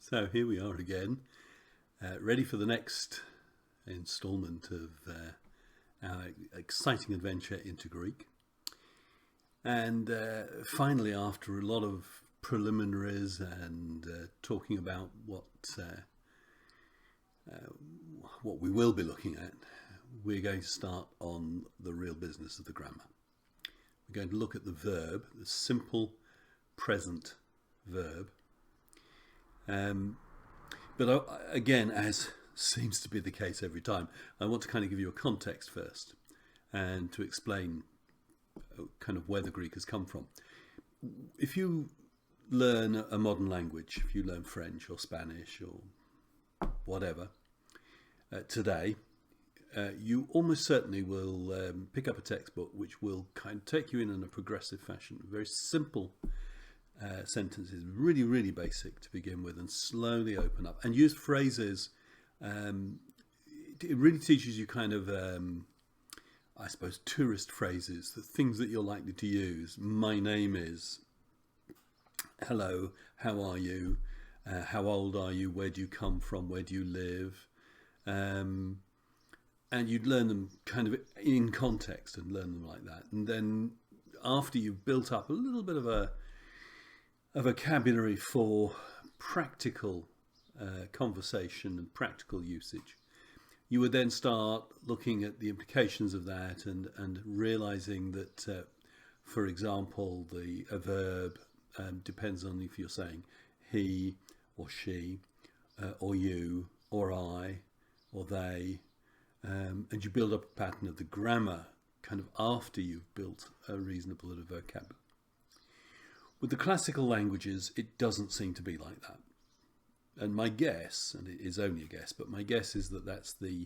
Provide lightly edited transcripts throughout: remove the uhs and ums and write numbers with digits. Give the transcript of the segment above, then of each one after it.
So here we are again, ready for the next instalment of our exciting adventure into Greek. And finally, after a lot of preliminaries and talking about what we will be looking at, we're going to start on the real business of the grammar. We're going to look at the verb, the simple present verb. But again, as seems to be the case every time, I want to kind of give you a context first and to explain kind of where the Greek has come from. If you learn a modern language, if you learn French or Spanish or whatever today, you almost certainly will pick up a textbook which will kind of take you in a progressive fashion, very simple sentences, really, really basic to begin with, and slowly open up and use phrases. It really teaches you kind of, I suppose, tourist phrases, the things that you're likely to use. My name is, hello, how are you, how old are you, where do you come from, where do you live, and you'd learn them kind of in context and learn them like that. And then after you've built up a little bit of a vocabulary for practical conversation and practical usage, you would then start looking at the implications of that and realizing that, for example, a verb depends on if you're saying he or she or you or I or they, and you build up a pattern of the grammar kind of after you've built a reasonable bit of vocabulary. With the classical languages, it doesn't seem to be like that. And my guess, and it is only a guess, but my guess is that that's the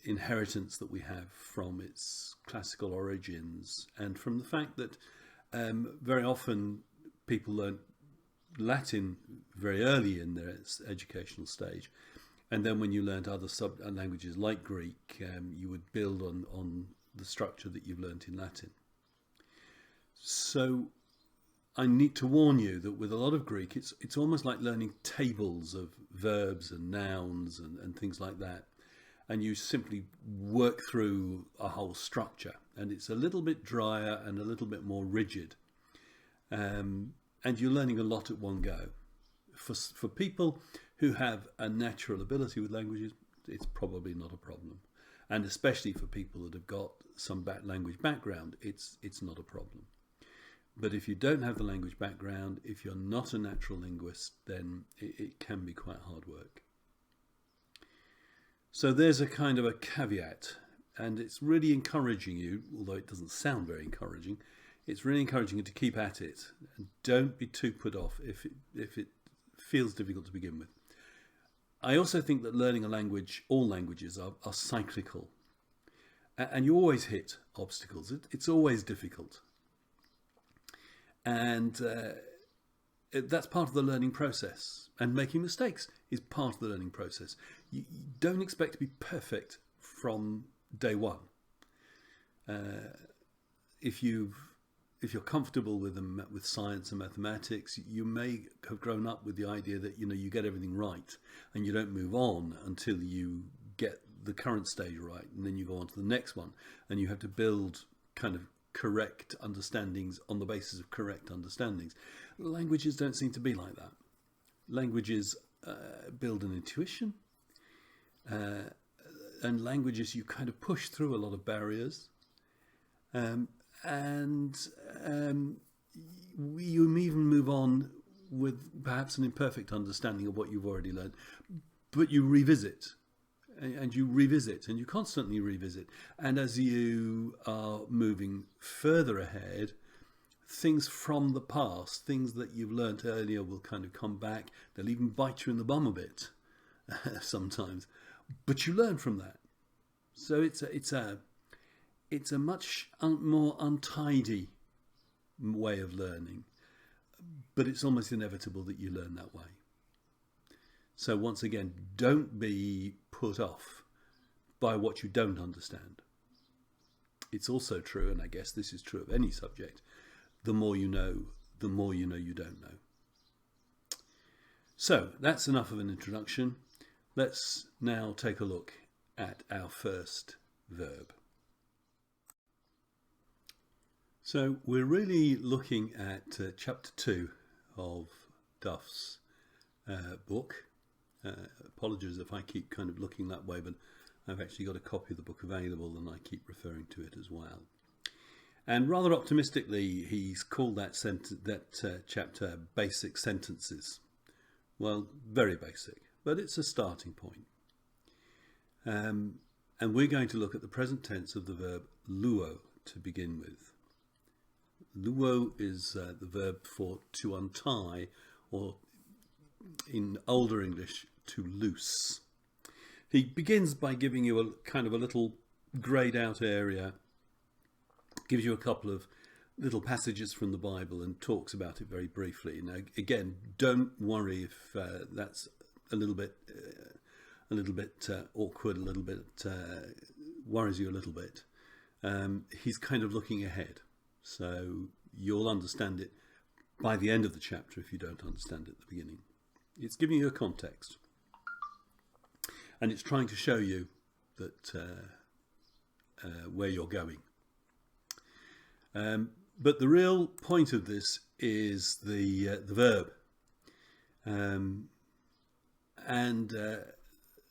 inheritance that we have from its classical origins and from the fact that very often people learn Latin very early in their educational stage. And then when you learned other languages like Greek, you would build on the structure that you've learnt in Latin. So I need to warn you that with a lot of Greek, it's almost like learning tables of verbs and nouns and things like that. And you simply work through a whole structure. And it's a little bit drier and a little bit more rigid. And you're learning a lot at one go. For people who have a natural ability with languages, it's probably not a problem. And especially for people that have got some language background, it's not a problem. But if you don't have the language background, if you're not a natural linguist, then it can be quite hard work. So there's a kind of a caveat, and it's really encouraging you, although it doesn't sound very encouraging, it's really encouraging you to keep at it and don't be too put off if it feels difficult to begin with. I also think that learning a language, all languages are cyclical, and you always hit obstacles. It's always difficult. And that's part of the learning process. And making mistakes is part of the learning process. You don't expect to be perfect from day one. If you're comfortable with science and mathematics, you may have grown up with the idea that you get everything right and you don't move on until you get the current stage right, and then you go on to the next one, and you have to build kind of correct understandings on the basis of correct understandings. Languages don't seem to be like that. Languages build an intuition, and languages you kind of push through a lot of barriers, and you even move on with perhaps an imperfect understanding of what you've already learned, but you revisit. And you revisit, and you constantly revisit. And as you are moving further ahead, things from the past, things that you've learnt earlier will kind of come back. They'll even bite you in the bum a bit sometimes. But you learn from that. So it's a much more untidy way of learning. But it's almost inevitable that you learn that way. So once again, don't be put off by what you don't understand. It's also true, and I guess this is true of any subject, the more you know you don't know. So that's enough of an introduction. Let's now take a look at our first verb. So we're really looking at chapter 2 of Duff's book. Apologies if I keep kind of looking that way, but I've actually got a copy of the book available and I keep referring to it as well. And rather optimistically, he's called that chapter Basic Sentences. Well, very basic, but it's a starting point. And we're going to look at the present tense of the verb luo to begin with. Luo is the verb for to untie, or in older English, to loose. He begins by giving you a kind of a little greyed out area, gives you a couple of little passages from the Bible and talks about it very briefly. Now, again, don't worry if that's a little bit awkward, a little bit worries you a little bit. He's kind of looking ahead, so you'll understand it by the end of the chapter if you don't understand it at the beginning. It's giving you a context, and it's trying to show you that where you're going. But the real point of this is the verb.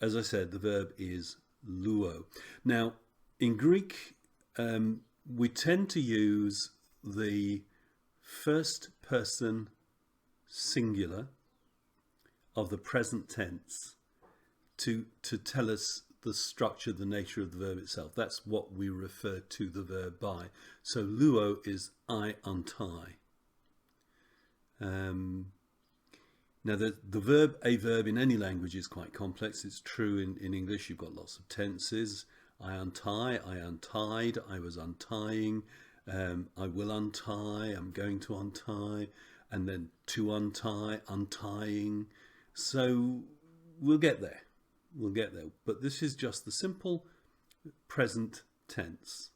As I said, the verb is luo. Now, in Greek, we tend to use the first person singular of the present tense to tell us the structure, the nature of the verb itself. That's what we refer to the verb by. So luo is I untie. Now a verb in any language is quite complex. It's true in English. You've got lots of tenses. I untie, I untied, I was untying, I will untie, I'm going to untie, and then to untie, untying. So we'll get there. We'll get there. But this is just the simple present tense.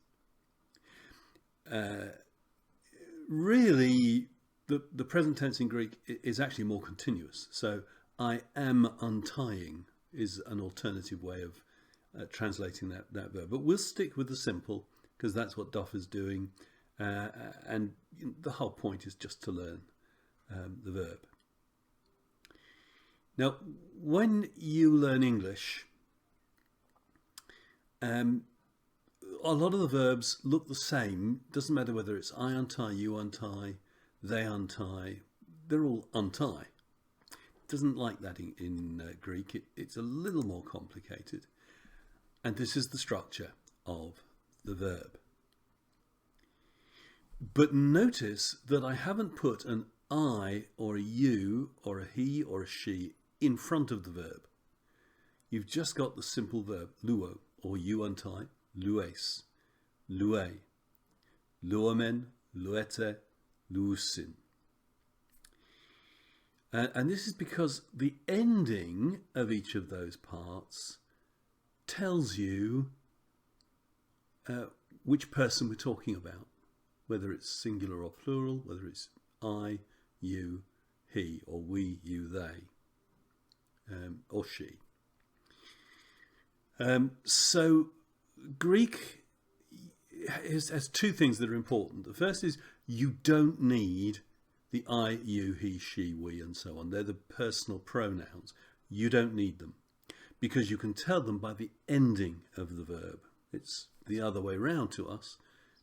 Really, the present tense in Greek is actually more continuous. So I am untying is an alternative way of translating that verb. But we'll stick with the simple because that's what Duff is doing. And the whole point is just to learn the verb. Now, when you learn English, a lot of the verbs look the same. Doesn't matter whether it's I untie, you untie, they untie. They're all untie. It doesn't like that in Greek. It's a little more complicated. And this is the structure of the verb. But notice that I haven't put an I or a you or a he or a she in front of the verb. You've just got the simple verb luo, or you untie, lues, lue, luomen, luete, luusin. And this is because the ending of each of those parts tells you which person we're talking about, whether it's singular or plural, whether it's I, you, he, or we, you, they, or she. So Greek has two things that are important. The first is you don't need the I, you, he, she, we, and so on. They're the personal pronouns. You don't need them because you can tell them by the ending of the verb. It's the other way round to us,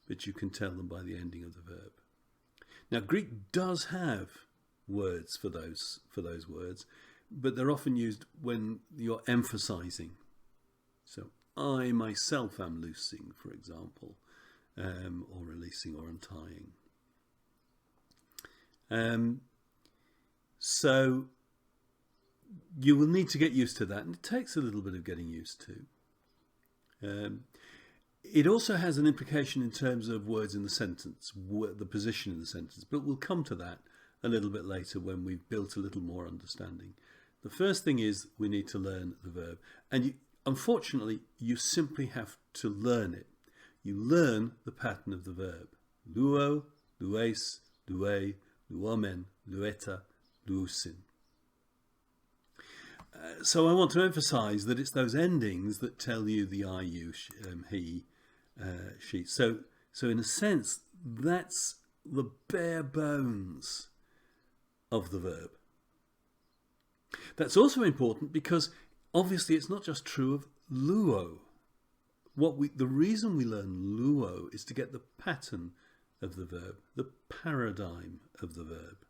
but you can tell them by the ending of the verb. Now, Greek does have words for those words, but they're often used when you're emphasizing. So, I myself am loosing, for example, or releasing or untying. So, you will need to get used to that, and it takes a little bit of getting used to. It also has an implication in terms of words in the sentence, the position in the sentence, but we'll come to that a little bit later when we've built a little more understanding. The first thing is we need to learn the verb, and unfortunately you simply have to learn it. You learn the pattern of the verb. Luo, lues, lue, luomen, lueta, luusin. So I want to emphasize that it's those endings that tell you the I, you, he, she. So in a sense, that's the bare bones of the verb. That's also important because obviously it's not just true of luo. The reason we learn luo is to get the pattern of the verb, the paradigm of the verb.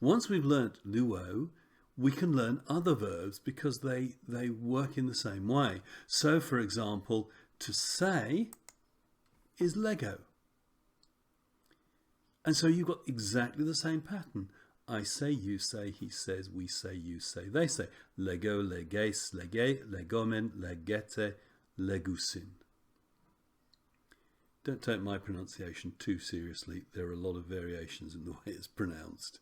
Once we've learnt luo, we can learn other verbs because they work in the same way. So, for example, to say is Lego. And so you've got exactly the same pattern. I say, you say, he says, we say, you say, they say. Lego, leges, lege, legomen, legete, legusin. Don't take my pronunciation too seriously. There are a lot of variations in the way it's pronounced.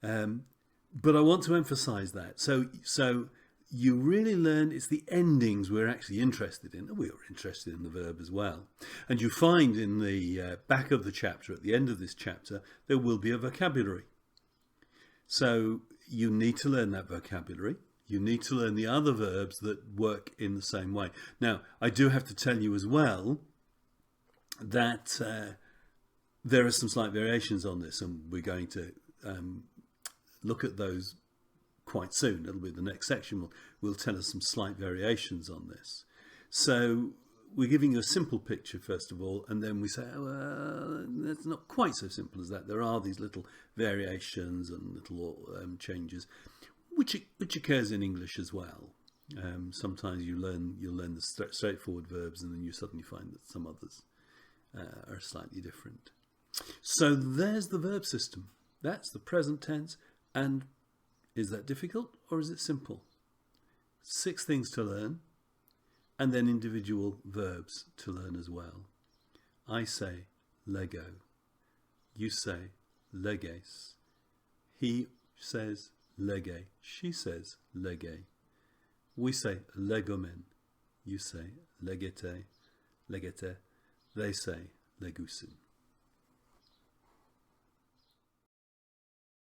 But I want to emphasize that. So you really learn it's the endings we're actually interested in. We are interested in the verb as well. And you find in the back of the chapter, at the end of this chapter, there will be a vocabulary. So you need to learn that vocabulary. You need to learn the other verbs that work in the same way. Now, I do have to tell you as well that there are some slight variations on this, and we're going to look at those quite soon. It'll be the next section will tell us some slight variations on this. So we're giving you a simple picture first of all, and then we say, oh, that's not quite so simple as that. There are these little variations and little changes, which occurs in English as well. Sometimes you'll learn the straightforward verbs, and then you suddenly find that some others are slightly different. So there's the verb system. That's the present tense. And is that difficult or is it simple? 6 things to learn, and then individual verbs to learn as well. I say Lego. You say leges. He says lege. She says lege. We say legomen. You say legete. Legete. They say legusin.